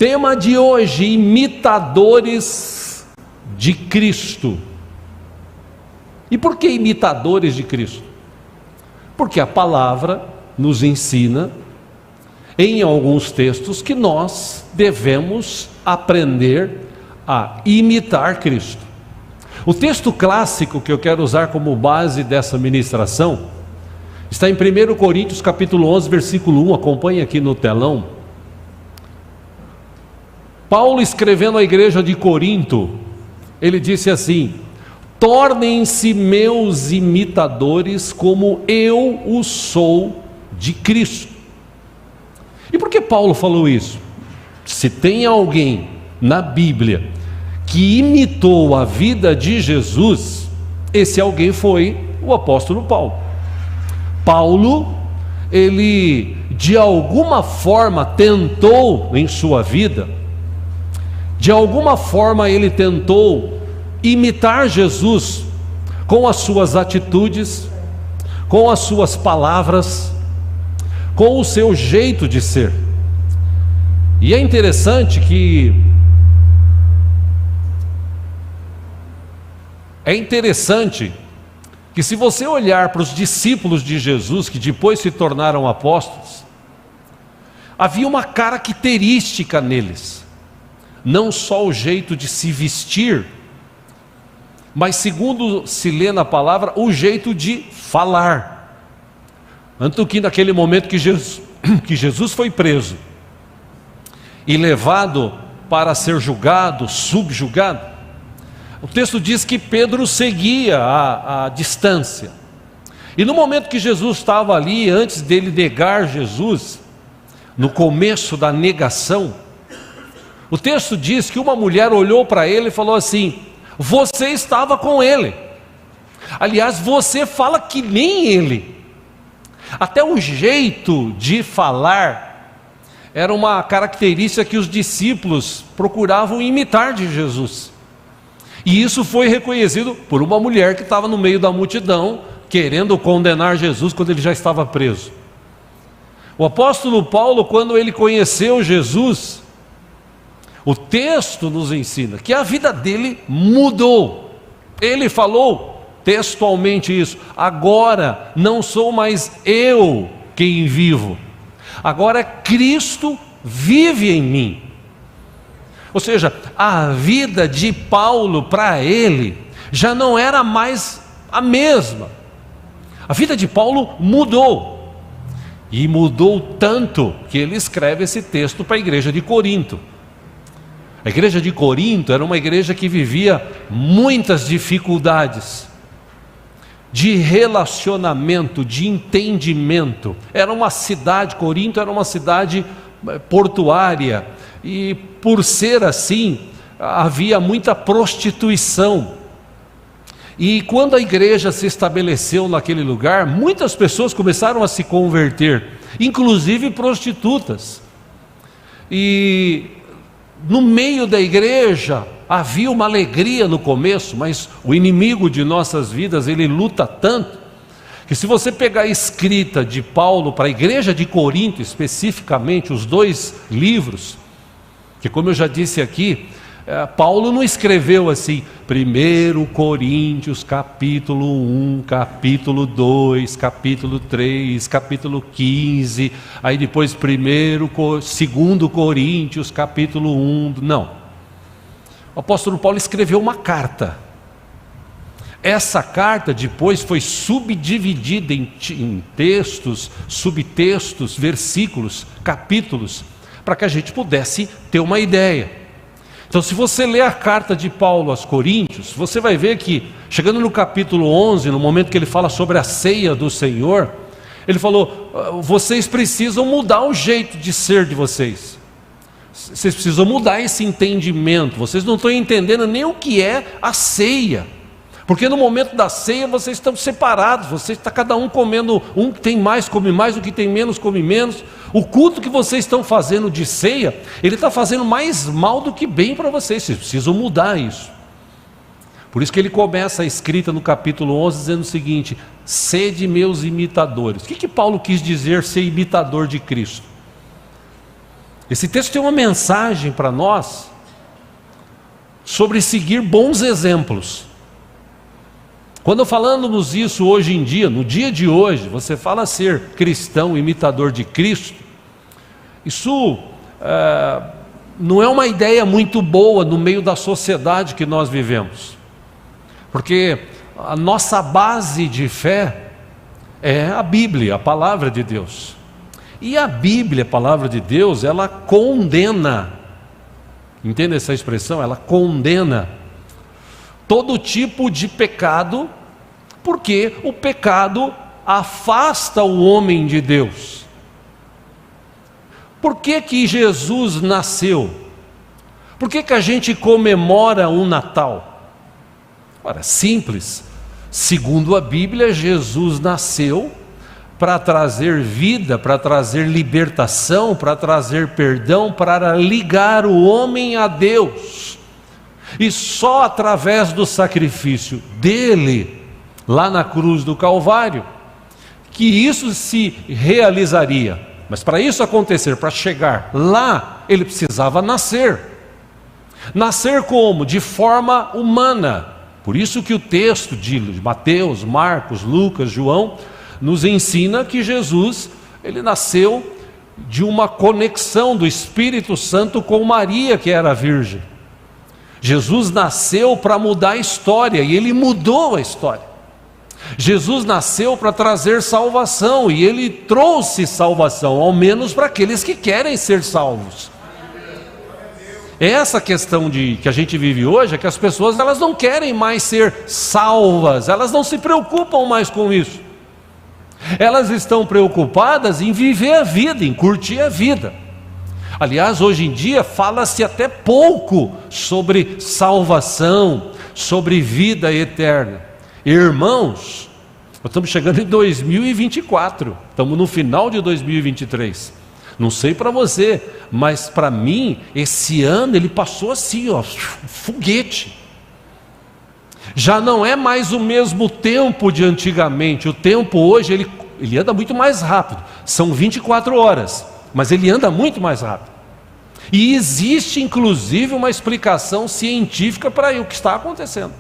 Tema de hoje: imitadores de Cristo. E por que imitadores de Cristo? Porque a palavra nos ensina, em alguns textos, que nós devemos aprender a imitar Cristo. O texto clássico que eu quero usar como base dessa ministração está em 1 Coríntios capítulo 11, versículo 1, acompanhe aqui no telão. Paulo, escrevendo à igreja de Corinto, ele disse assim: tornem-se meus imitadores como eu o sou de Cristo. E por que Paulo falou isso? Se tem alguém na Bíblia que imitou a vida de Jesus, esse alguém foi o apóstolo Paulo. Paulo, ele de alguma forma tentou em sua vida, de alguma forma ele tentou imitar Jesus com as suas atitudes, com as suas palavras, com o seu jeito de ser. E é interessante que se você olhar para os discípulos de Jesus, que depois se tornaram apóstolos, havia uma característica neles, não só o jeito de se vestir, mas, segundo se lê na palavra, o jeito de falar. Tanto que naquele momento que Jesus foi preso e levado para ser julgado, subjugado, o texto diz que Pedro seguia à distância. E no momento que Jesus estava ali, antes dele negar Jesus, no começo da negação, o texto diz que uma mulher olhou para ele e falou assim: você estava com ele. Aliás, você fala que nem ele. Até o jeito de falar era uma característica que os discípulos procuravam imitar de Jesus. E isso foi reconhecido por uma mulher que estava no meio da multidão, querendo condenar Jesus quando ele já estava preso. O apóstolo Paulo, quando ele conheceu Jesus, o texto nos ensina que a vida dele mudou. Ele falou textualmente isso: agora não sou mais eu quem vivo, agora Cristo vive em mim. Ou seja, a vida de Paulo para ele já não era mais a mesma. A vida de Paulo mudou, e mudou tanto que ele escreve esse texto para a igreja de Corinto. A igreja de Corinto era uma igreja que vivia muitas dificuldades de relacionamento, de entendimento. Era uma cidade, Corinto era uma cidade portuária, e por ser assim, havia muita prostituição. E quando a igreja se estabeleceu naquele lugar, muitas pessoas começaram a se converter, inclusive prostitutas. E no meio da igreja havia uma alegria no começo, mas o inimigo de nossas vidas, ele luta tanto, que se você pegar a escrita de Paulo para a igreja de Corinto, especificamente os 2 livros, que, como eu já disse aqui, Paulo não escreveu assim, 1 Coríntios capítulo 1, capítulo 2, capítulo 3, capítulo 15, aí depois 2 Coríntios capítulo 1, não. O apóstolo Paulo escreveu uma carta. Essa carta depois foi subdividida em textos, subtextos, versículos, capítulos, para que a gente pudesse ter uma ideia. Então, se você ler a carta de Paulo aos Coríntios, você vai ver que, chegando no capítulo 11, no momento que ele fala sobre a ceia do Senhor, ele falou: vocês precisam mudar o jeito de ser de vocês. Vocês precisam mudar esse entendimento. Vocês não estão entendendo nem o que é a ceia. Porque no momento da ceia vocês estão separados, vocês estão cada um comendo, um que tem mais come mais, o que tem menos come menos. O culto que vocês estão fazendo de ceia, ele está fazendo mais mal do que bem para vocês. Vocês precisam mudar isso. Por isso que ele começa a escrita no capítulo 11 dizendo o seguinte: sede meus imitadores. O que Paulo quis dizer ser imitador de Cristo? Esse texto tem uma mensagem para nós sobre seguir bons exemplos. Quando falamos isso hoje em dia, no dia de hoje, você fala ser cristão, imitador de Cristo, isso não é uma ideia muito boa no meio da sociedade que nós vivemos, porque a nossa base de fé é a Bíblia, a palavra de Deus. E a Bíblia, a palavra de Deus, ela condena, entende essa expressão? Ela condena todo tipo de pecado, porque o pecado afasta o homem de Deus. Por que que Jesus nasceu? Por que que a gente comemora um Natal? Ora, simples. Segundo a Bíblia, Jesus nasceu para trazer vida, para trazer libertação, para trazer perdão, para ligar o homem a Deus. E só através do sacrifício dele, lá na cruz do Calvário, que isso se realizaria. Mas para isso acontecer, para chegar lá, ele precisava nascer. Nascer como? De forma humana. Por isso que o texto de Mateus, Marcos, Lucas, João, nos ensina que Jesus, ele nasceu de uma conexão do Espírito Santo com Maria, que era virgem. Jesus nasceu para mudar a história, e ele mudou a história. Jesus nasceu para trazer salvação, e ele trouxe salvação, ao menos para aqueles que querem ser salvos. Essa questão que a gente vive hoje é que as pessoas, elas não querem mais ser salvas, elas não se preocupam mais com isso. Elas estão preocupadas em viver a vida, em curtir a vida. Aliás, hoje em dia fala-se até pouco sobre salvação, sobre vida eterna. Irmãos, nós estamos chegando em 2024, estamos no final de 2023. Não sei para você, mas para mim, esse ano ele passou assim, ó, foguete. Já não é mais o mesmo tempo de antigamente. O tempo hoje, ele anda muito mais rápido. São 24 horas, mas ele anda muito mais rápido. E existe inclusive uma explicação científica para o que está acontecendo.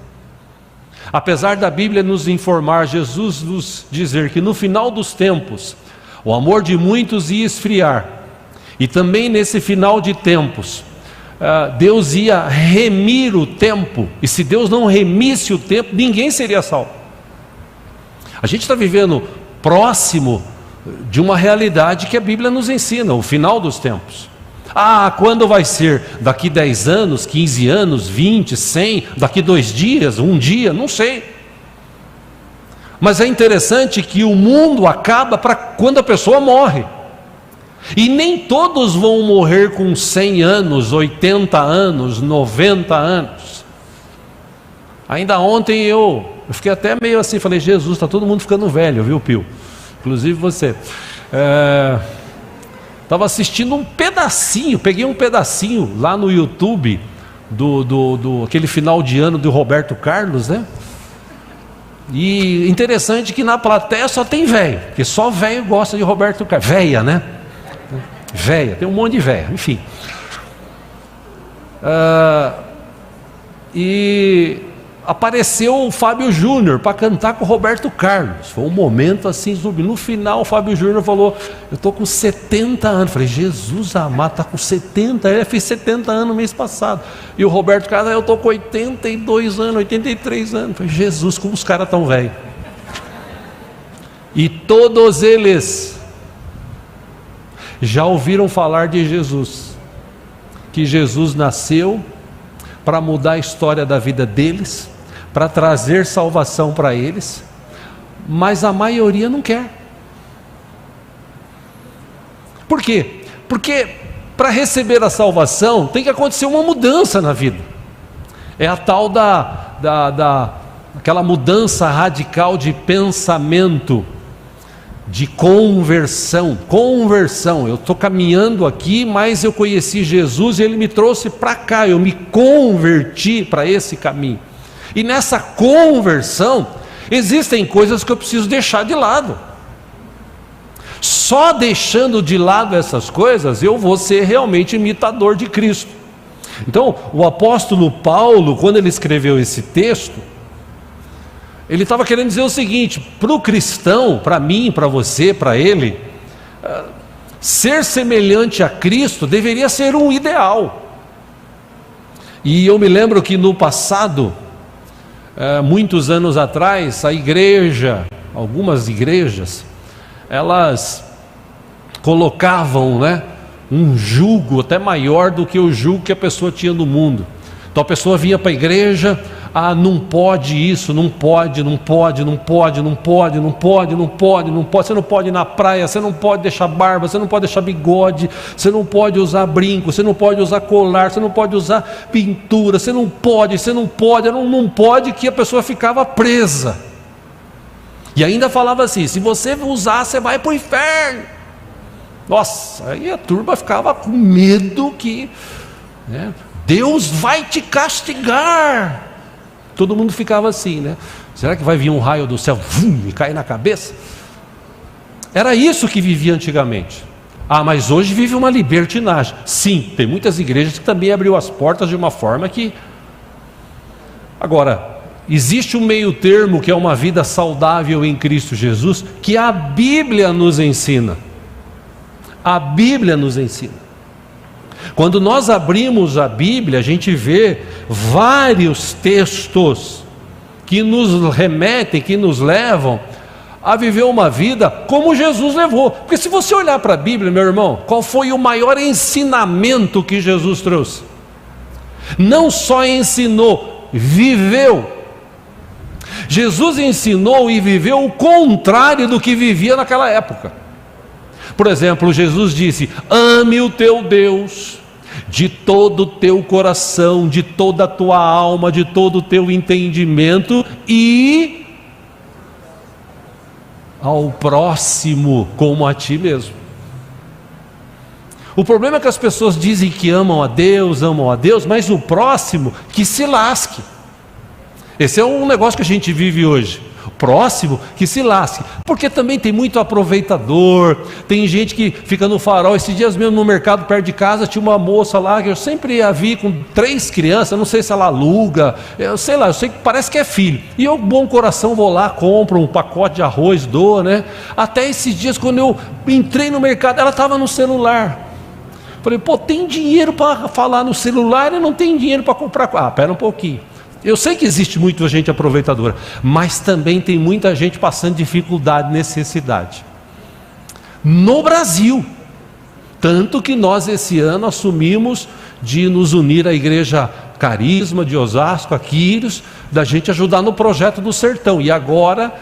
Apesar da Bíblia nos informar, Jesus nos dizer que no final dos tempos, o amor de muitos ia esfriar. E também nesse final de tempos, Deus ia remir o tempo, e se Deus não remisse o tempo, ninguém seria salvo. A gente está vivendo próximo de uma realidade que a Bíblia nos ensina, o final dos tempos. Quando vai ser? Daqui 10 anos, 15 anos, 20, 100, daqui 2 dias, 1 dia, não sei. Mas é interessante que o mundo acaba para quando a pessoa morre. E nem todos vão morrer com 100 anos, 80 anos, 90 anos. Ainda ontem eu fiquei até meio assim, falei, Jesus, está todo mundo ficando velho, viu, Pio? Inclusive você. Estava assistindo um pedacinho, peguei um pedacinho lá no YouTube, aquele final de ano do Roberto Carlos, né? E interessante que na plateia só tem velho, porque só velho gosta de Roberto Carlos, véia, né? Véia, tem um monte de véia, enfim. E apareceu o Fábio Júnior para cantar com o Roberto Carlos. Foi um momento assim, no final o Fábio Júnior falou, eu estou com 70 anos. Eu falei, Jesus amado, está com 70 anos, eu fiz 70 anos no mês passado. E o Roberto Carlos, eu estou com 82 anos, 83 anos. Eu falei, Jesus, como os caras estão velhos. E todos eles já ouviram falar de Jesus, que Jesus nasceu para mudar a história da vida deles, para trazer salvação para eles, mas a maioria não quer. Por quê? Porque para receber a salvação tem que acontecer uma mudança na vida. É a tal aquela mudança radical de pensamento, de conversão. Eu estou caminhando aqui, mas eu conheci Jesus e Ele me trouxe para cá, eu me converti para esse caminho. E nessa conversão, existem coisas que eu preciso deixar de lado. Só deixando de lado essas coisas, eu vou ser realmente imitador de Cristo. Então, o apóstolo Paulo, quando ele escreveu esse texto, ele estava querendo dizer o seguinte: para o cristão, para mim, para você, para ele, ser semelhante a Cristo deveria ser um ideal. E eu me lembro que no passado, muitos anos atrás, a igreja, algumas igrejas, elas colocavam, um jugo até maior do que o jugo que a pessoa tinha no mundo. Então a pessoa vinha para a igreja, não pode isso, não pode, não pode, não pode, não pode, não pode, não pode, não pode, você não pode ir na praia, você não pode deixar barba, você não pode deixar bigode, você não pode usar brinco, você não pode usar colar, você não pode usar pintura, você não pode, não pode, que a pessoa ficava presa. E ainda falava assim: se você usar, você vai para o inferno. Nossa, aí a turma ficava com medo que Deus vai te castigar. Todo mundo ficava assim, Será que vai vir um raio do céu e cair na cabeça? Era isso que vivia antigamente. Mas hoje vive uma libertinagem. Sim, tem muitas igrejas que também abriu as portas de uma forma que... Agora, existe um meio termo, que é uma vida saudável em Cristo Jesus, que a Bíblia nos ensina. A Bíblia nos ensina. Quando nós abrimos a Bíblia, a gente vê vários textos que nos remetem, que nos levam a viver uma vida como Jesus levou. Porque se você olhar para a Bíblia, meu irmão, qual foi o maior ensinamento que Jesus trouxe? Não só ensinou, viveu. Jesus ensinou e viveu o contrário do que vivia naquela época. Por exemplo, Jesus disse: ame o teu Deus de todo o teu coração, de toda a tua alma, de todo o teu entendimento, e ao próximo como a ti mesmo. O problema é que as pessoas dizem que amam a Deus, mas o próximo que se lasque. Esse é um negócio que a gente vive hoje. O próximo que se lasque, porque também tem muito aproveitador, tem gente que fica no farol. Esses dias mesmo no mercado perto de casa tinha uma moça lá que eu sempre a vi com 3 crianças, eu não sei se ela aluga, eu sei que parece que é filho, e eu, bom coração, vou lá, compro um pacote de arroz, dou, Até esses dias, quando eu entrei no mercado, ela estava no celular. Falei: tem dinheiro para falar no celular e não tem dinheiro para comprar. Pera um pouquinho. Eu sei que existe muita gente aproveitadora, mas também tem muita gente passando dificuldade, necessidade. No Brasil. Tanto que nós esse ano assumimos de nos unir à igreja Carisma de Osasco, Quírios, da gente ajudar no projeto do Sertão. E agora,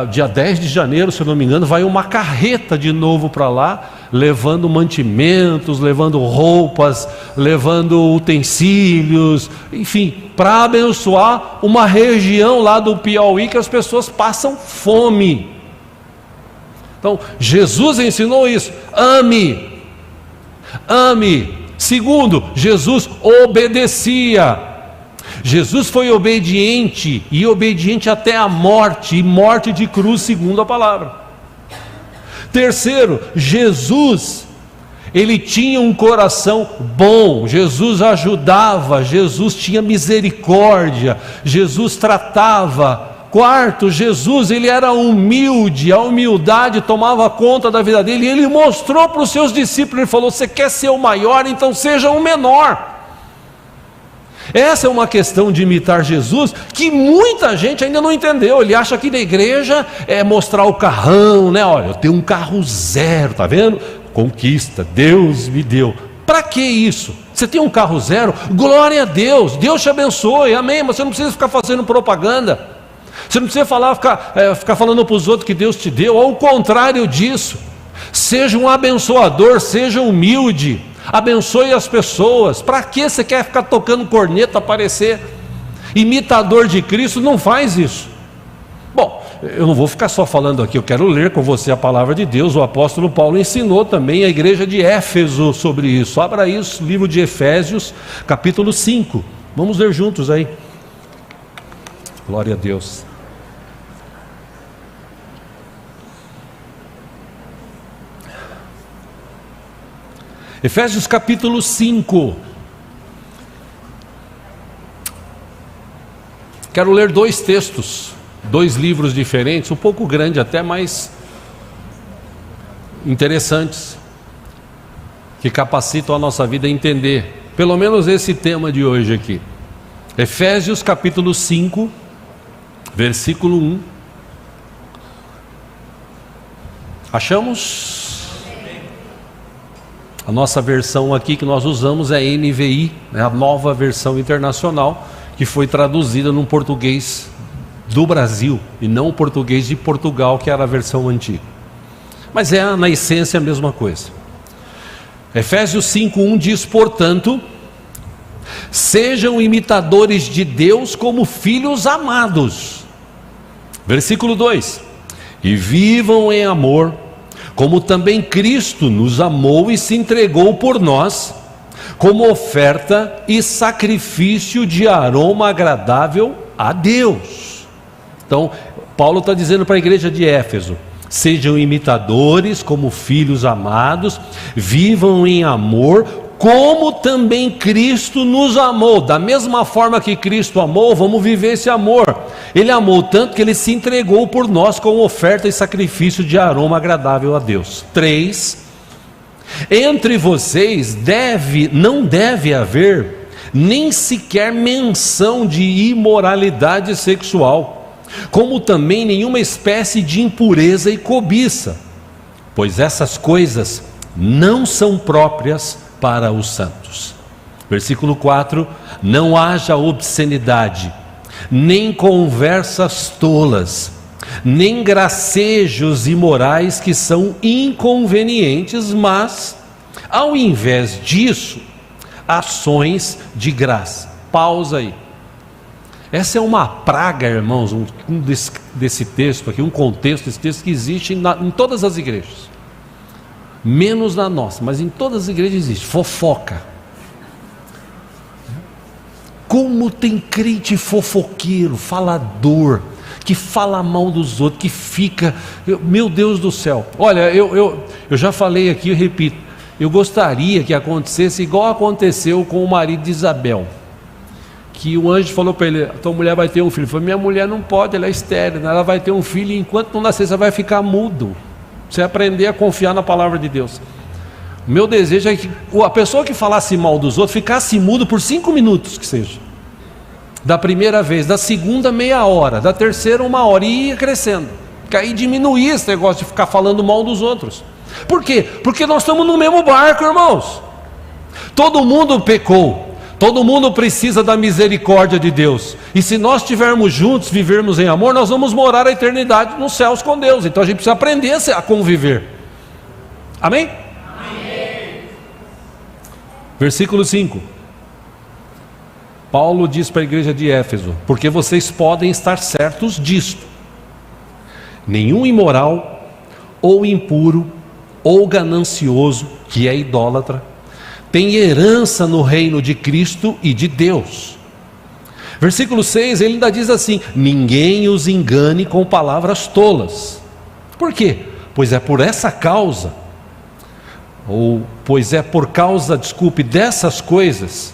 dia 10 de janeiro, se eu não me engano, vai uma carreta de novo para lá, levando mantimentos, levando roupas, levando utensílios, enfim, para abençoar uma região lá do Piauí que as pessoas passam fome. Então, Jesus ensinou isso: ame. Segundo, Jesus obedecia. Jesus foi obediente, e obediente até a morte, e morte de cruz, segundo a palavra. Terceiro, Jesus, ele tinha um coração bom, Jesus ajudava, Jesus tinha misericórdia, Jesus tratava. Quarto, Jesus, ele era humilde, a humildade tomava conta da vida dele, e ele mostrou para os seus discípulos, ele falou: você quer ser o maior, então seja o menor. Essa é uma questão de imitar Jesus que muita gente ainda não entendeu. Ele acha que na igreja é mostrar o carrão, Olha, eu tenho um carro zero, tá vendo? Conquista, Deus me deu. Para que isso? Você tem um carro zero? Glória a Deus, Deus te abençoe, amém. Mas você não precisa ficar fazendo propaganda. Você não precisa ficar falando para os outros que Deus te deu. Ao contrário disso, seja um abençoador, seja humilde, abençoe as pessoas. Para que você quer ficar tocando corneta, aparecer imitador de Cristo? Não faz isso. Bom, eu não vou ficar só falando aqui, eu quero ler com você a palavra de Deus. O apóstolo Paulo ensinou também a igreja de Éfeso sobre isso. Abra isso, livro de Efésios, capítulo 5. Vamos ler juntos aí. Glória a Deus. Efésios capítulo 5. Quero ler dois textos, dois livros diferentes, um pouco grande até, mas interessantes, que capacitam a nossa vida a entender, pelo menos esse tema de hoje aqui. Efésios capítulo 5, versículo 1. Achamos? A nossa versão aqui que nós usamos é a NVI, a nova versão internacional, que foi traduzida num português do Brasil, e não o português de Portugal, que era a versão antiga. Mas é na essência a mesma coisa. Efésios 5:1 diz: portanto, sejam imitadores de Deus como filhos amados. Versículo 2: e vivam em amor, como também Cristo nos amou e se entregou por nós, como oferta e sacrifício de aroma agradável a Deus. Então, Paulo está dizendo para a igreja de Éfeso: sejam imitadores como filhos amados, vivam em amor, como também Cristo nos amou. Da mesma forma que Cristo amou, vamos viver esse amor. Ele amou tanto que ele se entregou por nós como oferta e sacrifício de aroma agradável a Deus. 3. Entre vocês não deve haver nem sequer menção de imoralidade sexual, como também nenhuma espécie de impureza e cobiça, pois essas coisas não são próprias para os santos. Versículo 4: não haja obscenidade, nem conversas tolas, nem gracejos imorais que são inconvenientes, mas, ao invés disso, ações de graça. Pausa aí. Essa é uma praga, irmãos, desse texto aqui, um contexto desse texto que existe em todas as igrejas, menos na nossa, mas em todas as igrejas existe fofoca. Como tem crente fofoqueiro, falador, que fala mal dos outros, que fica, meu Deus do céu. Olha, eu já falei aqui, eu repito, eu gostaria que acontecesse igual aconteceu com o marido de Isabel, que o anjo falou para ele: tua mulher vai ter um filho. Ele falou: minha mulher não pode, ela é estéril, ela vai ter um filho, e enquanto não nascer você vai ficar mudo. Você aprender a confiar na palavra de Deus. O meu desejo é que a pessoa que falasse mal dos outros ficasse mudo por 5 minutos que seja, da primeira vez, da segunda meia hora, da terceira 1 hora, e ia crescendo, que aí diminuía esse negócio de ficar falando mal dos outros. Por quê? Porque nós estamos no mesmo barco, irmãos. Todo mundo pecou, todo mundo precisa da misericórdia de Deus, e se nós estivermos juntos, vivermos em amor, nós vamos morar a eternidade nos céus com Deus. Então a gente precisa aprender a conviver. Amém? Amém. Versículo 5. Paulo diz para a igreja de Éfeso: porque vocês podem estar certos disto, nenhum imoral, ou impuro, ou ganancioso, que é idólatra, tem herança no reino de Cristo e de Deus. Versículo 6, ele ainda diz assim: ninguém os engane com palavras tolas. Por quê? Pois é por essa causa, dessas coisas,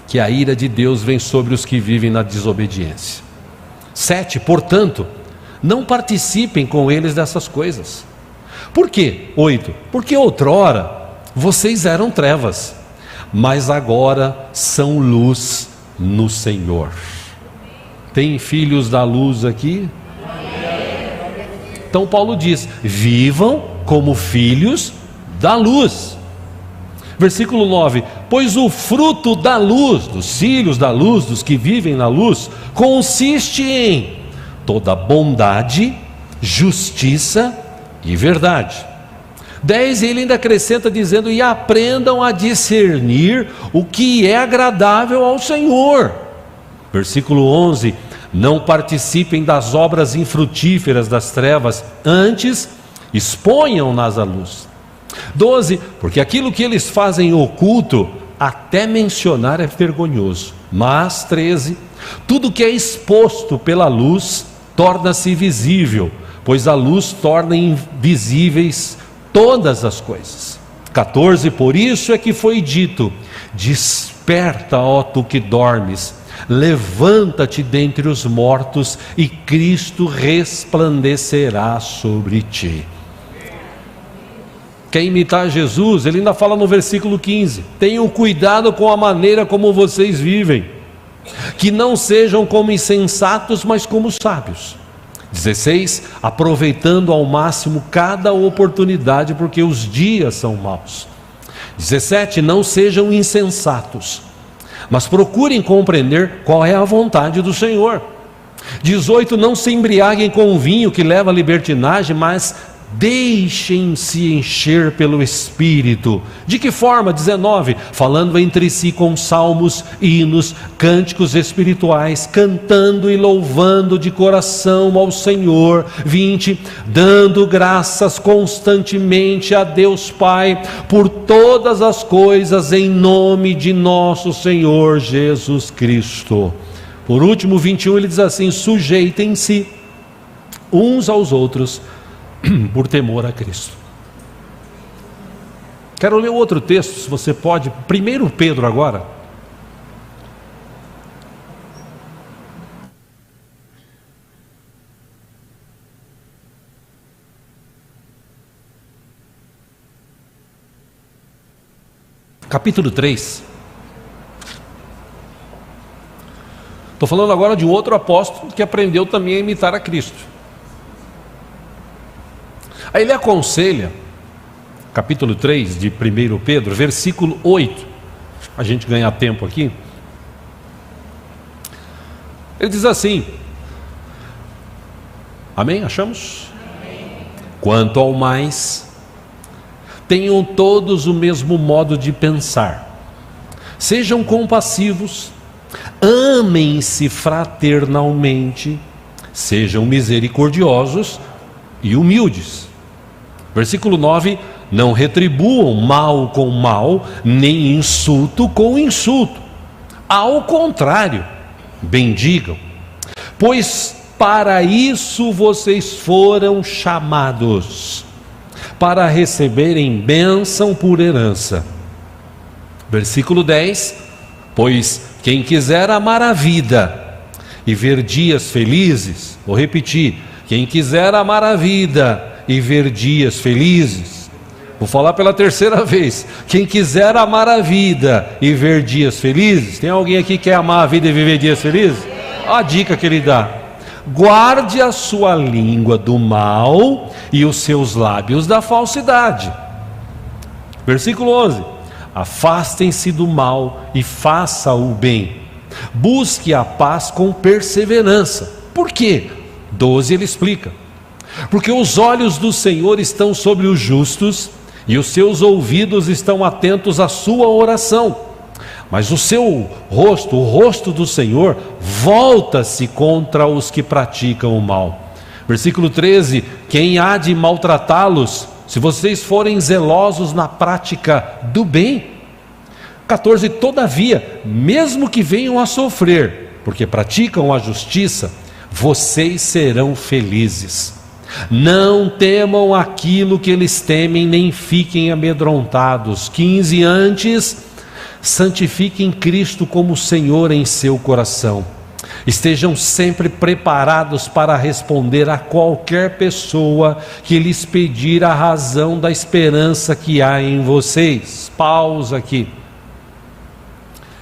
que a ira de Deus vem sobre os que vivem na desobediência. 7, portanto, não participem com eles dessas coisas. Por quê? 8, porque outrora vocês eram trevas, mas agora são luz no Senhor. Tem filhos da luz aqui? Então Paulo diz: vivam como filhos da luz. Versículo 9: pois o fruto da luz, dos filhos da luz, dos que vivem na luz, consiste em toda bondade, justiça e verdade. 10, ele ainda acrescenta dizendo: e aprendam a discernir o que é agradável ao Senhor. Versículo 11: não participem das obras infrutíferas das trevas, antes exponham-nas à luz. 12, porque aquilo que eles fazem oculto, até mencionar é vergonhoso. Mas 13, tudo que é exposto pela luz torna-se visível, pois a luz torna invisíveis todas as coisas. 14, por isso é que foi dito: desperta, ó tu que dormes, levanta-te dentre os mortos, e Cristo resplandecerá sobre ti. Quer imitar Jesus? Ele ainda fala no versículo 15: tenham cuidado com a maneira como vocês vivem, que não sejam como insensatos, mas como sábios. 16, aproveitando ao máximo cada oportunidade, porque os dias são maus. 17, não sejam insensatos, mas procurem compreender qual é a vontade do Senhor. 18, não se embriaguem com o vinho que leva à libertinagem, mas deixem-se encher pelo Espírito. De que forma? 19, falando entre si com salmos, hinos, cânticos espirituais, cantando e louvando de coração ao Senhor. 20, dando graças constantemente a Deus Pai por todas as coisas, em nome de nosso Senhor Jesus Cristo. Por último, 21, ele diz assim: sujeitem-se uns aos outros por temor a Cristo. Quero ler outro texto, se você pode, 1 Pedro agora. Capítulo 3. Estou falando agora de um outro apóstolo que aprendeu também a imitar a Cristo. Aí ele aconselha, capítulo 3 de 1 Pedro, versículo 8, a gente ganhar tempo aqui. Ele diz assim, amém? Achamos? Amém. Quanto ao mais, tenham todos o mesmo modo de pensar, sejam compassivos, amem-se fraternalmente, sejam misericordiosos e humildes. Versículo 9, não retribuam mal com mal, nem insulto com insulto. Ao contrário, bendigam, pois para isso vocês foram chamados, para receberem bênção por herança. Versículo 10, pois quem quiser amar a vida e ver dias felizes, vou repetir, quem quiser amar a vida e ver dias felizes, vou falar pela terceira vez, quem quiser amar a vida e ver dias felizes, tem alguém aqui que quer amar a vida e viver dias felizes? Olha a dica que ele dá: guarde a sua língua do mal e os seus lábios da falsidade. Versículo 11, afastem-se do mal e faça o bem, busque a paz com perseverança. Por quê? 12 ele explica: porque os olhos do Senhor estão sobre os justos, e os seus ouvidos estão atentos à sua oração, mas o seu rosto, o rosto do Senhor, volta-se contra os que praticam o mal. Versículo 13, quem há de maltratá-los, se vocês forem zelosos na prática do bem? 14, todavia, mesmo que venham a sofrer, porque praticam a justiça, vocês serão felizes. Não temam aquilo que eles temem, nem fiquem amedrontados. 15, antes, santifiquem Cristo como Senhor em seu coração. Estejam sempre preparados para responder a qualquer pessoa que lhes pedir a razão da esperança que há em vocês. Pausa aqui.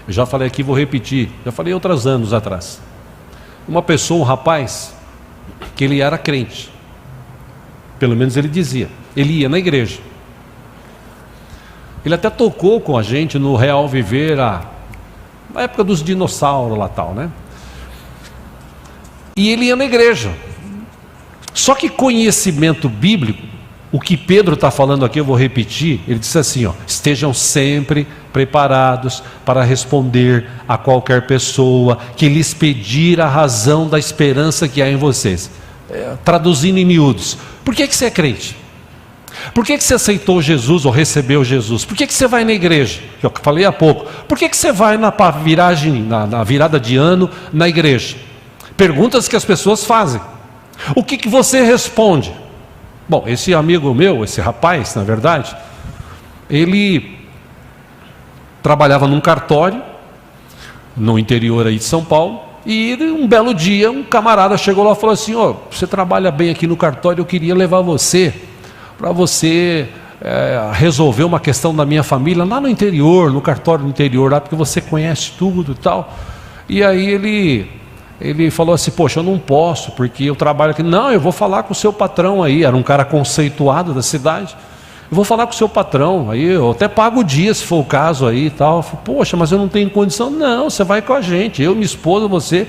Eu já falei aqui, vou repetir. Já falei outros anos atrás. Uma pessoa, um rapaz, que ele era crente. Pelo menos ele dizia. Ele ia na igreja. Ele até tocou com a gente no Real Viver, na época dos dinossauros lá tal, né? E ele ia na igreja. Só que conhecimento bíblico, o que Pedro está falando aqui, eu vou repetir, ele disse assim, ó, estejam sempre preparados para responder a qualquer pessoa que lhes pedir a razão da esperança que há em vocês. Traduzindo em miúdos, por que você é crente? Por que você aceitou Jesus ou recebeu Jesus? Por que você vai na igreja? Eu falei há pouco. Por que você vai na virada de ano na igreja? Perguntas que as pessoas fazem. O que você responde? Bom, esse amigo meu, esse rapaz, na verdade, Ele trabalhava num cartório, no interior aí de São Paulo, e um belo dia um camarada chegou lá e falou assim: ó, você trabalha bem aqui no cartório, eu queria levar você, para você resolver uma questão da minha família, lá no interior, no cartório do interior, lá, porque você conhece tudo e tal. E aí ele falou assim: poxa, eu não posso, porque eu trabalho aqui. Não, eu vou falar com o seu patrão aí. Era um cara conceituado da cidade. Eu vou falar com o seu patrão, aí eu até pago o dia, se for o caso aí e tal. Eu falei: poxa, mas eu não tenho condição. Não, você vai com a gente, eu, minha esposa, você,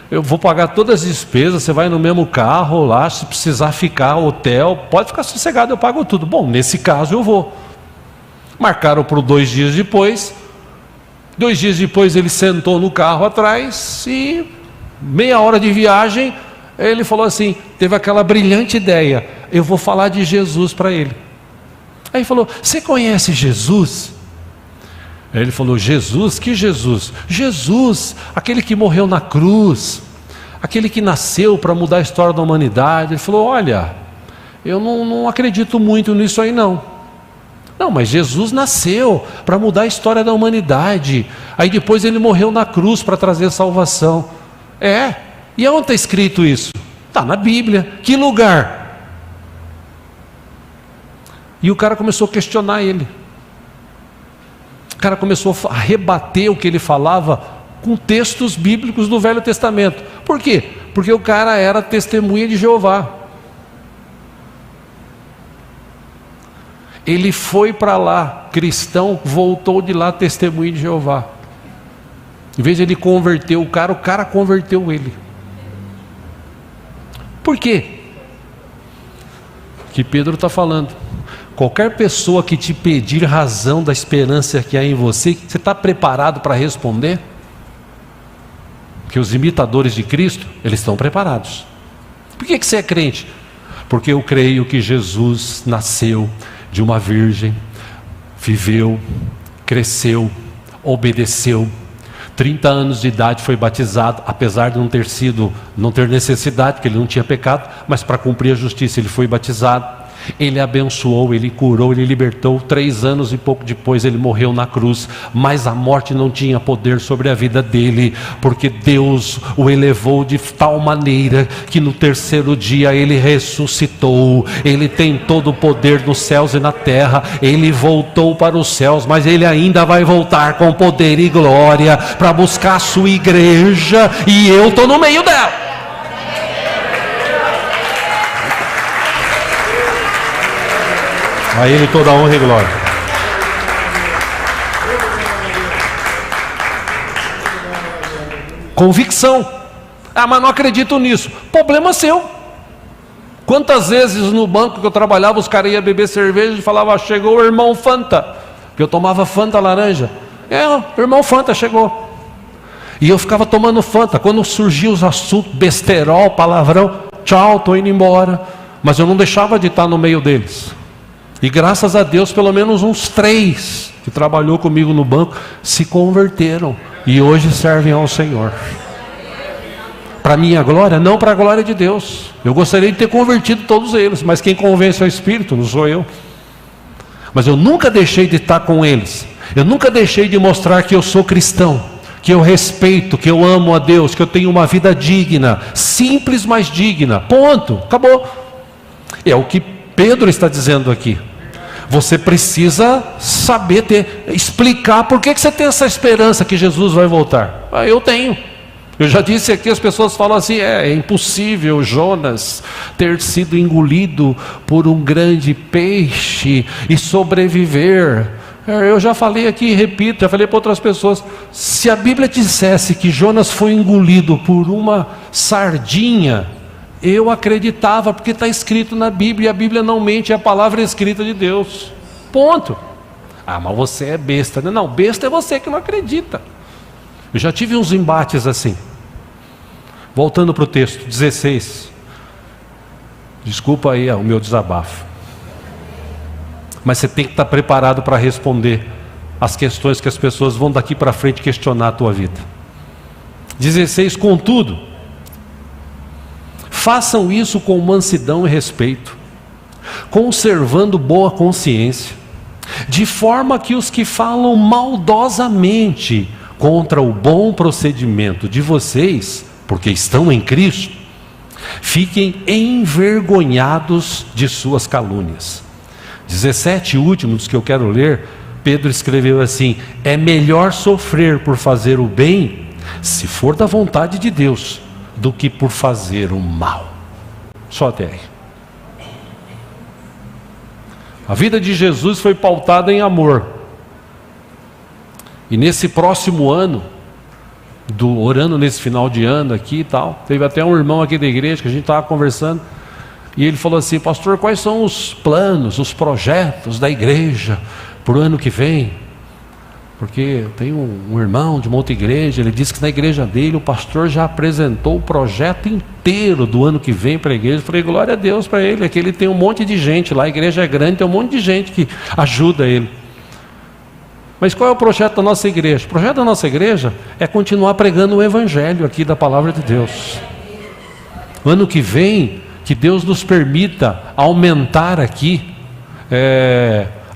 eu vou pagar todas as despesas, você vai no mesmo carro lá, se precisar ficar, hotel, pode ficar sossegado, eu pago tudo. Bom, nesse caso eu vou. Marcaram para 2 dias depois. 2 dias depois ele sentou no carro atrás e meia hora de viagem, ele falou assim, teve aquela brilhante ideia: eu vou falar de Jesus para ele. Aí ele falou: você conhece Jesus? Aí ele falou: Jesus? Que Jesus? Jesus, aquele que morreu na cruz, aquele que nasceu para mudar a história da humanidade. Ele falou: olha, eu não acredito muito nisso aí não. Não, mas Jesus nasceu para mudar a história da humanidade, aí depois ele morreu na cruz para trazer salvação. E onde está escrito isso? Está na Bíblia. Que lugar? E o cara começou a questionar ele. O cara começou a rebater o que ele falava com textos bíblicos do Velho Testamento. Por quê? Porque o cara era testemunha de Jeová. Ele foi para lá, cristão, voltou de lá testemunha de Jeová. Em vez de ele converter o cara converteu ele. Por quê? Que Pedro está falando. Qualquer pessoa que te pedir razão da esperança que há em você, você está preparado para responder? Porque os imitadores de Cristo, eles estão preparados. Por que você é crente? Porque eu creio que Jesus nasceu de uma virgem, viveu, cresceu, obedeceu, 30 anos de idade foi batizado, apesar de não ter necessidade, porque ele não tinha pecado, mas para cumprir a justiça ele foi batizado. Ele abençoou, ele curou, ele libertou. 3 anos e pouco depois ele morreu na cruz, mas a morte não tinha poder sobre a vida dele, porque Deus o elevou de tal maneira que no 3º dia ele ressuscitou. Ele tem todo o poder nos céus e na terra. Ele voltou para os céus, mas ele ainda vai voltar com poder e glória para buscar a sua igreja, e eu estou no meio dela. A Ele toda a honra e glória. Convicção. Mas não acredito nisso. Problema seu. Quantas vezes no banco que eu trabalhava, os caras iam beber cerveja e falavam: chegou o irmão Fanta. Que eu tomava Fanta laranja. O irmão Fanta chegou. E eu ficava tomando Fanta. Quando surgiam os assuntos, besterol, palavrão, tchau, estou indo embora. Mas eu não deixava de estar no meio deles. E graças a Deus, pelo menos uns 3 que trabalhou comigo no banco se converteram e hoje servem ao Senhor. Para minha glória? Não, para a glória de Deus. Eu gostaria de ter convertido todos eles, mas quem convence é o Espírito, não sou eu. Mas eu nunca deixei de estar com eles. Eu nunca deixei de mostrar que eu sou cristão, que eu respeito, que eu amo a Deus, que eu tenho uma vida digna, simples, mas digna. Ponto. Acabou. É o que Pedro está dizendo aqui. Você precisa saber explicar por que você tem essa esperança que Jesus vai voltar. Eu tenho. Eu já disse aqui, as pessoas falam assim: é impossível Jonas ter sido engolido por um grande peixe e sobreviver. Eu já falei aqui e repito, já falei para outras pessoas: se a Bíblia dissesse que Jonas foi engolido por uma sardinha, eu acreditava, porque está escrito na Bíblia, e a Bíblia não mente, é a palavra escrita de Deus. Ponto. Mas você é besta. Não, besta é você que não acredita. Eu já tive uns embates assim. Voltando para o texto 16. Desculpa aí o meu desabafo. Mas você tem que estar preparado para responder as questões que as pessoas vão daqui para frente questionar a tua vida. 16, contudo, façam isso com mansidão e respeito, conservando boa consciência, de forma que os que falam maldosamente contra o bom procedimento de vocês, porque estão em Cristo, fiquem envergonhados de suas calúnias. 17 últimos que eu quero ler, Pedro escreveu assim: é melhor sofrer por fazer o bem, se for da vontade de Deus, do que por fazer o mal. Só até aí. A vida de Jesus foi pautada em amor. E nesse próximo ano, orando nesse final de ano aqui e tal, teve até um irmão aqui da igreja que a gente estava conversando, e ele falou assim: pastor, quais são os planos, os projetos da igreja para o ano que vem? Porque tem um irmão de uma outra igreja, ele disse que na igreja dele o pastor já apresentou o projeto inteiro do ano que vem para a igreja. Eu falei: glória a Deus para ele, é que ele tem um monte de gente lá, a igreja é grande, tem um monte de gente que ajuda ele. Mas qual é o projeto da nossa igreja? O projeto da nossa igreja é continuar pregando o evangelho aqui da palavra de Deus. Ano que vem, que Deus nos permita aumentar aqui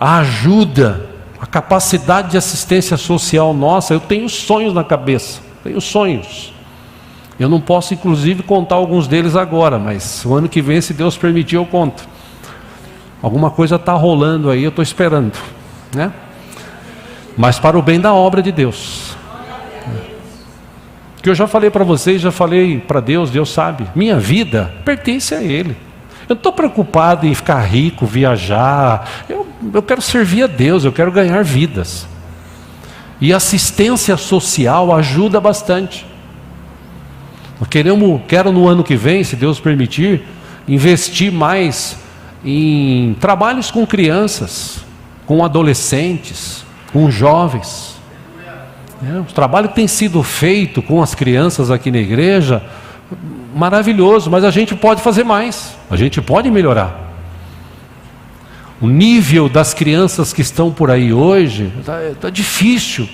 a ajuda, a capacidade de assistência social nossa. Eu tenho sonhos na cabeça, tenho sonhos. Eu não posso inclusive contar alguns deles agora, mas o ano que vem, se Deus permitir, eu conto. Alguma coisa está rolando aí, eu estou esperando, né? Mas para o bem da obra de Deus. Que eu já falei para vocês, já falei para Deus, Deus sabe, minha vida pertence a Ele. Eu não estou preocupado em ficar rico, viajar. Eu quero servir a Deus, eu quero ganhar vidas. E assistência social ajuda bastante. Quero no ano que vem, se Deus permitir, investir mais em trabalhos com crianças, com adolescentes, com jovens. O trabalho que tem sido feito com as crianças aqui na igreja, maravilhoso, mas a gente pode fazer mais, a gente pode melhorar. O nível das crianças que estão por aí hoje está difícil.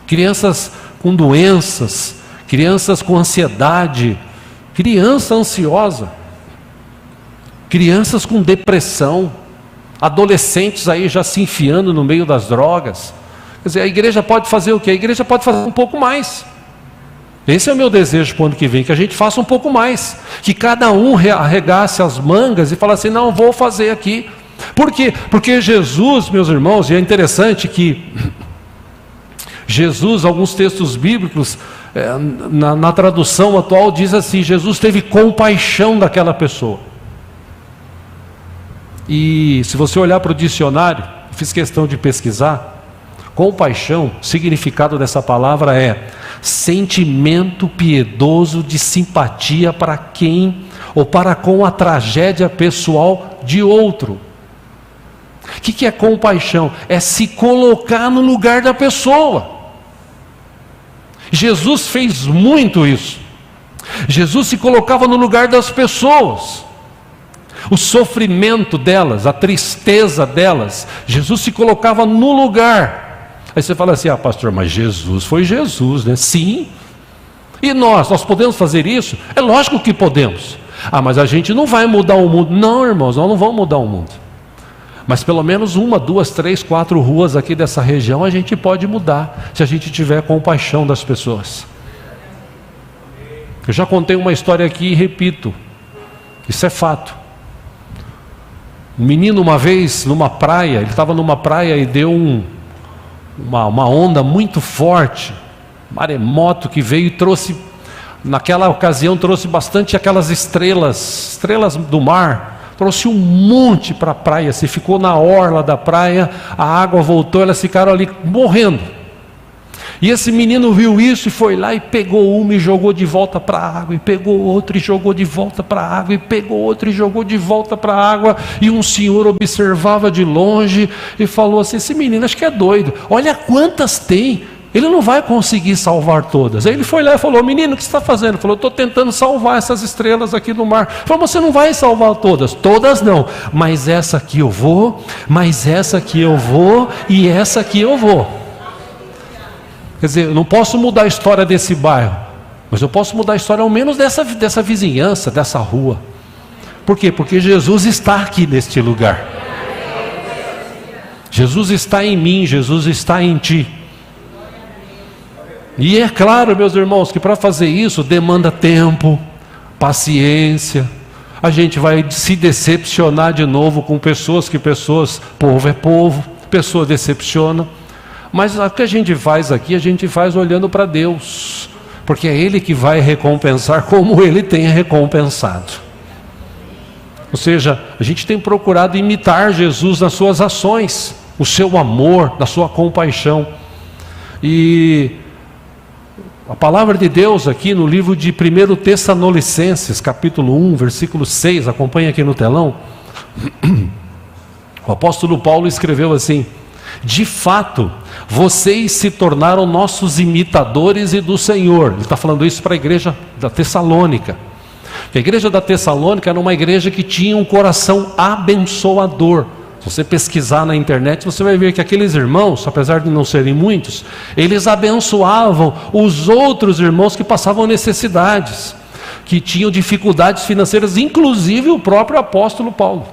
Crianças com doenças, crianças com ansiedade, criança ansiosa, crianças com depressão, adolescentes aí já se enfiando no meio das drogas. Quer dizer, a igreja pode fazer o quê? A igreja pode fazer um pouco mais. Esse é o meu desejo para o ano que vem, que a gente faça um pouco mais, que cada um arregace as mangas e fale assim: não, vou fazer aqui. Por quê? Porque Jesus, meus irmãos, e é interessante que Jesus, alguns textos bíblicos, na tradução atual diz assim: Jesus teve compaixão daquela pessoa. E se você olhar para o dicionário, fiz questão de pesquisar, compaixão, o significado dessa palavra é sentimento piedoso de simpatia para quem ou para com a tragédia pessoal de outro. O que é compaixão? É se colocar no lugar da pessoa. Jesus fez muito isso. Jesus se colocava no lugar das pessoas. O sofrimento delas, a tristeza delas, Jesus se colocava no lugar. Aí você fala assim: ah, pastor, mas Jesus foi Jesus, né? Sim. E nós podemos fazer isso? É lógico que podemos. Ah, mas a gente não vai mudar o mundo. Não, irmãos, nós não vamos mudar o mundo. Mas pelo menos 1, 2, 3, 4 ruas aqui dessa região a gente pode mudar, se a gente tiver compaixão das pessoas. Eu já contei uma história aqui e repito, isso é fato. Um menino uma vez numa praia, ele estava numa praia e deu uma onda muito forte, maremoto que veio e trouxe, naquela ocasião trouxe bastante aquelas estrelas do mar, trouxe um monte para a praia. Se ficou na orla da praia, a água voltou, elas ficaram ali morrendo. E esse menino viu isso e foi lá e pegou uma e jogou de volta para a água, e pegou outra e jogou de volta para a água, e pegou outra e jogou de volta para a água. E um senhor observava de longe e falou assim: esse menino acho que é doido, olha quantas tem, ele não vai conseguir salvar todas. Aí ele foi lá e falou: menino, o que você está fazendo? Ele falou: estou tentando salvar essas estrelas aqui no mar. Ele falou: você não vai salvar todas. Todas não, mas essa aqui eu vou, mas essa aqui eu vou, e essa aqui eu vou. Quer dizer, eu não posso mudar a história desse bairro, mas eu posso mudar a história ao menos dessa vizinhança, dessa rua. Por quê? Porque Jesus está aqui neste lugar. Jesus está em mim, Jesus está em ti. E é claro, meus irmãos, que para fazer isso demanda tempo, paciência. A gente vai se decepcionar de novo com pessoas, povo é povo, pessoa decepciona. Mas o que a gente faz aqui, a gente faz olhando para Deus, porque é Ele que vai recompensar como Ele tem recompensado. Ou seja, a gente tem procurado imitar Jesus nas suas ações, o seu amor, na sua compaixão. E a palavra de Deus aqui no livro de 1 Tessalonicenses, capítulo 1, versículo 6, acompanha aqui no telão. O apóstolo Paulo escreveu assim: de fato, vocês se tornaram nossos imitadores e do Senhor. Ele está falando isso para a igreja da Tessalônica. A igreja da Tessalônica era uma igreja que tinha um coração abençoador. Se você pesquisar na internet, você vai ver que aqueles irmãos, apesar de não serem muitos, eles abençoavam os outros irmãos que passavam necessidades, que tinham dificuldades financeiras, inclusive o próprio apóstolo Paulo.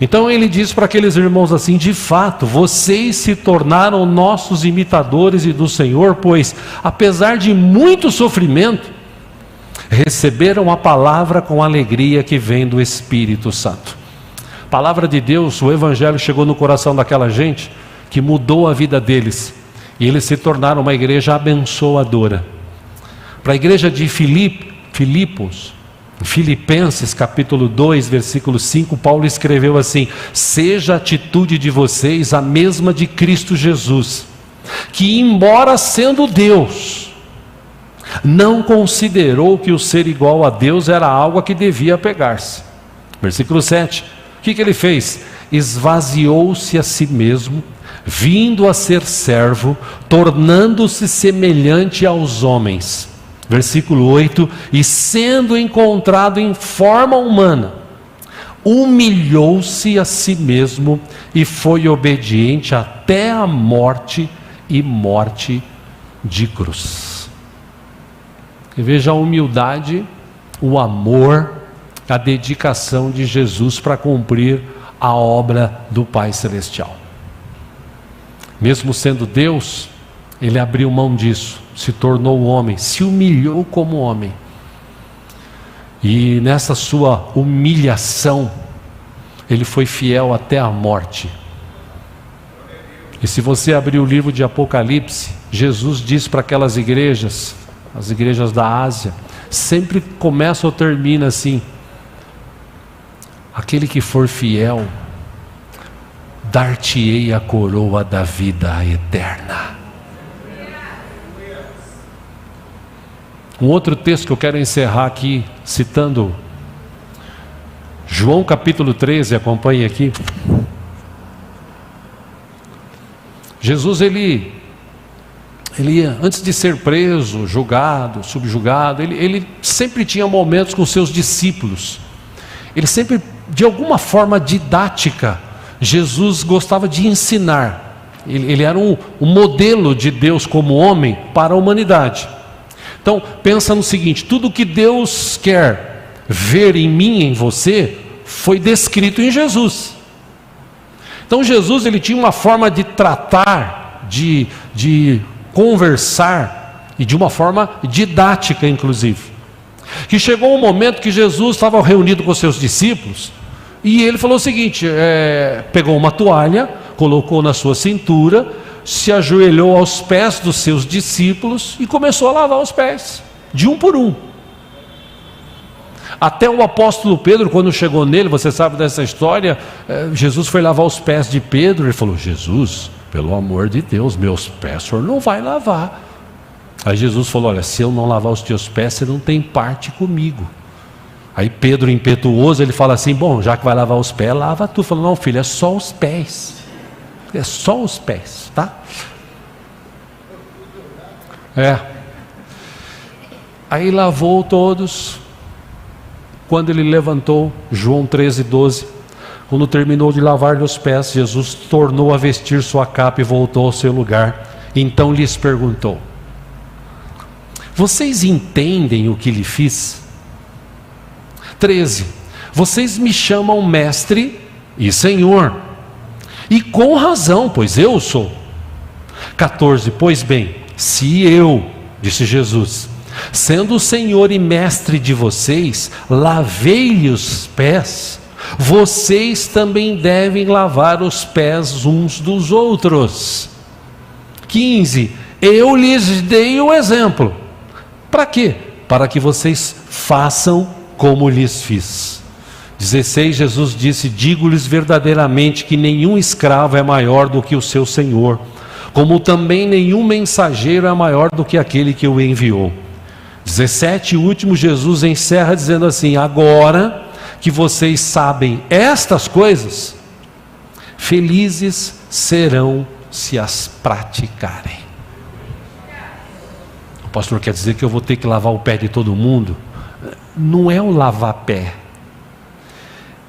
Então ele diz para aqueles irmãos assim: de fato, vocês se tornaram nossos imitadores e do Senhor, pois, apesar de muito sofrimento, receberam a palavra com alegria que vem do Espírito Santo. Palavra de Deus, o Evangelho chegou no coração daquela gente, que mudou a vida deles, e eles se tornaram uma igreja abençoadora. Para a igreja de Filipenses capítulo 2, versículo 5, Paulo escreveu assim: seja a atitude de vocês a mesma de Cristo Jesus, que embora sendo Deus, não considerou que o ser igual a Deus era algo a que devia apegar-se. Versículo 7, o que ele fez? Esvaziou-se a si mesmo, vindo a ser servo, tornando-se semelhante aos homens. Versículo 8, e sendo encontrado em forma humana, humilhou-se a si mesmo e foi obediente até a morte e morte de cruz. E veja a humildade, o amor, a dedicação de Jesus para cumprir a obra do Pai Celestial. Mesmo sendo Deus, Ele abriu mão disso, se tornou homem, se humilhou como homem. E nessa sua humilhação, Ele foi fiel até a morte. E se você abrir o livro de Apocalipse, Jesus diz para aquelas igrejas, as igrejas da Ásia, sempre começa ou termina assim: aquele que for fiel, dar-te-ei a coroa da vida eterna. Um outro texto que eu quero encerrar aqui, citando João capítulo 13, acompanhe aqui. Jesus, ele antes de ser preso, julgado, subjugado, ele sempre tinha momentos com seus discípulos. Ele sempre, de alguma forma didática, Jesus gostava de ensinar. Ele era um modelo de Deus como homem para a humanidade. Então, pensa no seguinte: tudo que Deus quer ver em mim, em você, foi descrito em Jesus. Então Jesus, ele tinha uma forma de tratar, de conversar, e de uma forma didática inclusive, que chegou um momento que Jesus estava reunido com seus discípulos, e ele falou o seguinte, pegou uma toalha, colocou na sua cintura, se ajoelhou aos pés dos seus discípulos e começou a lavar os pés, de um por um. Até o apóstolo Pedro, quando chegou nele, você sabe dessa história, Jesus foi lavar os pés de Pedro, ele falou: Jesus, pelo amor de Deus, meus pés o senhor não vai lavar. Aí Jesus falou: olha, se eu não lavar os teus pés, você não tem parte comigo. Aí Pedro, impetuoso, ele fala assim: bom, já que vai lavar os pés, lava tu. Falou: não, filho, é só os pés. É só os pés, tá? Aí lavou todos. Quando ele levantou, João 13:12, quando terminou de lavar-lhe os pés, Jesus tornou a vestir sua capa e voltou ao seu lugar. Então lhes perguntou: vocês entendem o que lhe fiz? 13. Vocês me chamam mestre e senhor, E com razão, pois eu sou. 14, pois bem, se eu, disse Jesus, sendo o Senhor e mestre de vocês, lavei-lhe os pés, vocês também devem lavar os pés uns dos outros. 15, eu lhes dei o exemplo. Para quê? Para que vocês façam como lhes fiz. 16, Jesus disse, digo-lhes verdadeiramente que nenhum escravo é maior do que o seu senhor, como também nenhum mensageiro é maior do que aquele que o enviou. 17, o último, Jesus encerra dizendo assim, agora que vocês sabem estas coisas, felizes serão se as praticarem. O pastor quer dizer que eu vou ter que lavar o pé de todo mundo? Não é o lavar pé,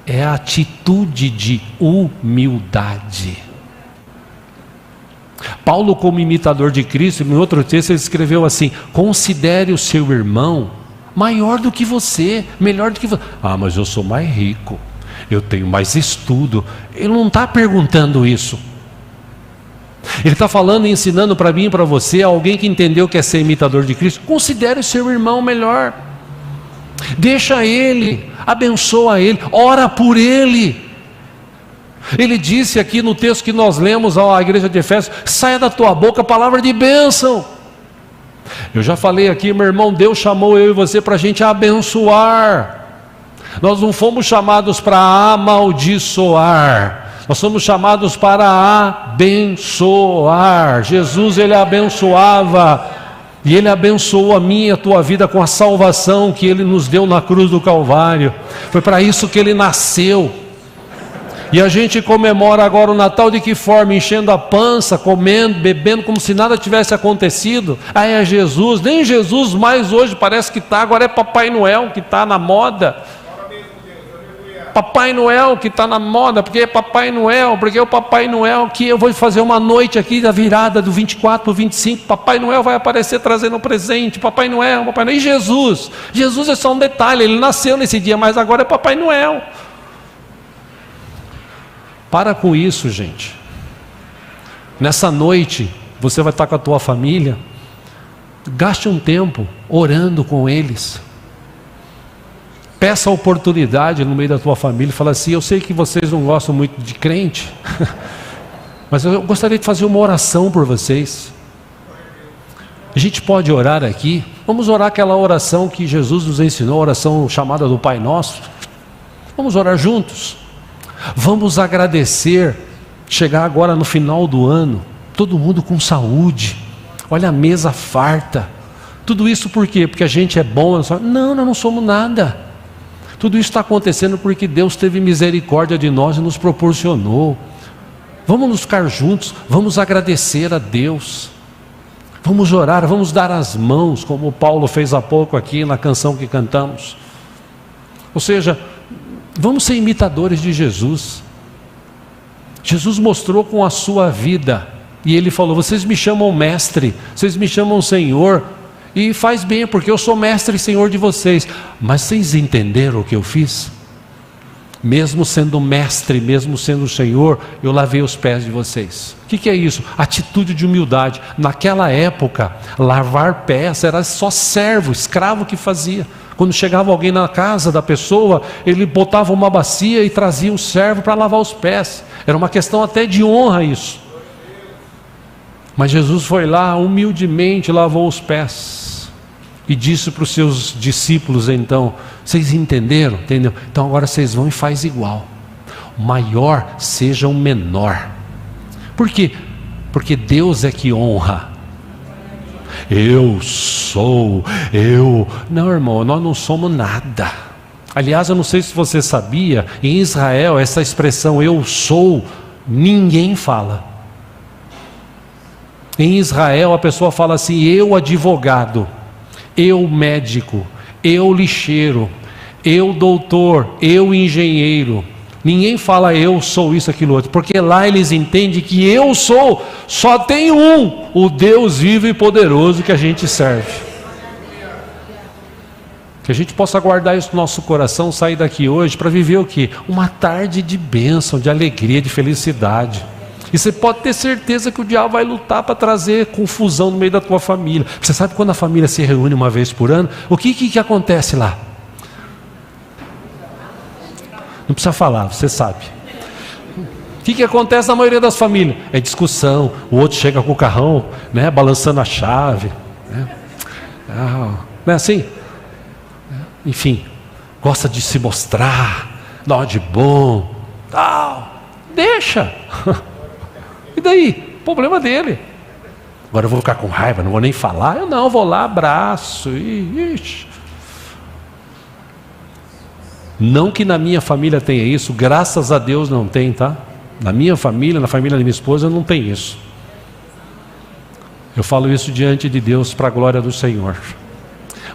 é a atitude de humildade. Paulo, como imitador de Cristo, em outro texto ele escreveu assim, considere o seu irmão maior do que você, melhor do que você. Ah, mas eu sou mais rico, eu tenho mais estudo. Ele não está perguntando isso. Ele está falando e ensinando para mim e para você, alguém que entendeu que é ser imitador de Cristo, considere o seu irmão melhor. Deixa ele, abençoa ele, ora por ele. Ele disse aqui no texto que nós lemos à igreja de Efésios, saia da tua boca palavra de bênção. Eu já falei aqui, meu irmão, Deus chamou eu e você para a gente abençoar. Nós não fomos chamados para amaldiçoar, nós somos chamados para abençoar. Jesus, ele abençoava, e ele abençoou a minha e a tua vida com a salvação que ele nos deu na cruz do Calvário. Foi para isso que ele nasceu. E a gente comemora agora o Natal de que forma? Enchendo a pança, comendo, bebendo, como se nada tivesse acontecido. Ah, é Jesus, nem Jesus mais hoje parece que está, agora é Papai Noel que está na moda. Papai Noel que está na moda, porque é Papai Noel, porque é o Papai Noel que eu vou fazer uma noite aqui da virada do 24 para o 25, Papai Noel vai aparecer trazendo um presente, Papai Noel, e Jesus? Jesus é só um detalhe, ele nasceu nesse dia, mas agora é Papai Noel. Para com isso, gente. Nessa noite, você vai estar com a tua família, gaste um tempo orando com eles. Peça a oportunidade no meio da tua família, fala assim, eu sei que vocês não gostam muito de crente, mas eu gostaria de fazer uma oração por vocês. A gente pode orar aqui, vamos orar aquela oração que Jesus nos ensinou, a oração chamada do Pai Nosso. Vamos orar juntos. Vamos agradecer, chegar agora no final do ano, todo mundo com saúde, olha a mesa farta, tudo isso por quê? Porque a gente é bom? Não, nós não somos nada, tudo isso está acontecendo porque Deus teve misericórdia de nós e nos proporcionou. Vamos nos ficar juntos, vamos agradecer a Deus, vamos orar, vamos dar as mãos, como o Paulo fez há pouco aqui na canção que cantamos. Ou seja, vamos ser imitadores de Jesus. Jesus mostrou com a sua vida, e ele falou, vocês me chamam mestre, vocês me chamam Senhor, e faz bem, porque eu sou mestre e Senhor de vocês. Mas vocês entenderam o que eu fiz? Mesmo sendo mestre, mesmo sendo Senhor, eu lavei os pés de vocês. O que é isso? Atitude de humildade. Naquela época, lavar pés era só servo, escravo que fazia. Quando chegava alguém na casa da pessoa, ele botava uma bacia e trazia um servo para lavar os pés. Era uma questão até de honra isso. Mas Jesus foi lá, humildemente lavou os pés. E disse para os seus discípulos então, vocês entenderam? Entendeu? Então agora vocês vão e faz igual. O maior seja o menor. Por quê? Porque Deus é que honra. Não, irmão, nós não somos nada. Aliás, eu não sei se você sabia, em Israel essa expressão eu sou, ninguém fala. Em Israel a pessoa fala assim, eu advogado, eu médico, eu lixeiro, eu doutor, eu engenheiro. Ninguém fala eu sou isso, aquilo outro, porque lá eles entendem que eu sou, só tem um, o Deus vivo e poderoso que a gente serve. Que a gente possa guardar isso no nosso coração, sair daqui hoje para viver o quê? Uma tarde de bênção, de alegria, de felicidade. E você pode ter certeza que o diabo vai lutar para trazer confusão no meio da tua família. Você sabe quando a família se reúne uma vez por ano, o que acontece lá? Não precisa falar, você sabe. O que acontece na maioria das famílias? É discussão, o outro chega com o carrão, né, balançando a chave. Né? Não é assim? Enfim, gosta de se mostrar, dá de bom, tal. Deixa. E daí? Problema dele. Agora eu vou ficar com raiva, não vou nem falar. Eu não, vou lá, abraço. Ixi. Não que na minha família tenha isso, graças a Deus não tem, tá? Na minha família, na família da minha esposa, não tem isso. Eu falo isso diante de Deus para a glória do Senhor.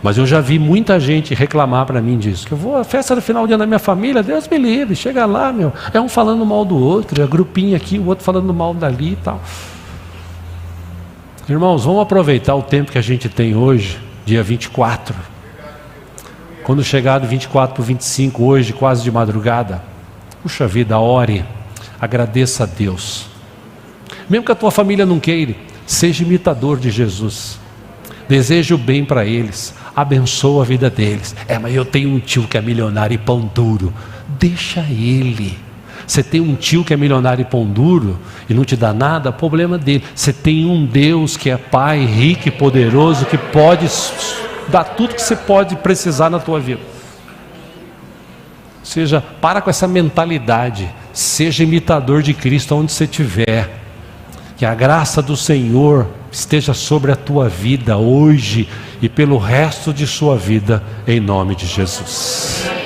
Mas eu já vi muita gente reclamar para mim disso. Que eu vou à festa do final de ano da minha família, Deus me livre, chega lá, meu. É um falando mal do outro, é grupinho aqui, o outro falando mal dali e tal. Irmãos, vamos aproveitar o tempo que a gente tem hoje, dia 24. Quando chegar do 24 para o 25, hoje, quase de madrugada, puxa vida, ore, agradeça a Deus. Mesmo que a tua família não queira, seja imitador de Jesus. Deseje o bem para eles, abençoa a vida deles. Mas eu tenho um tio que é milionário e pão duro. Deixa ele. Você tem um tio que é milionário e pão duro e não te dá nada, problema dele. Você tem um Deus que é Pai, rico e poderoso, que pode dar tudo que você pode precisar na tua vida. Ou seja, para com essa mentalidade. Seja imitador de Cristo onde você estiver. Que a graça do Senhor esteja sobre a tua vida hoje e pelo resto de sua vida, em nome de Jesus.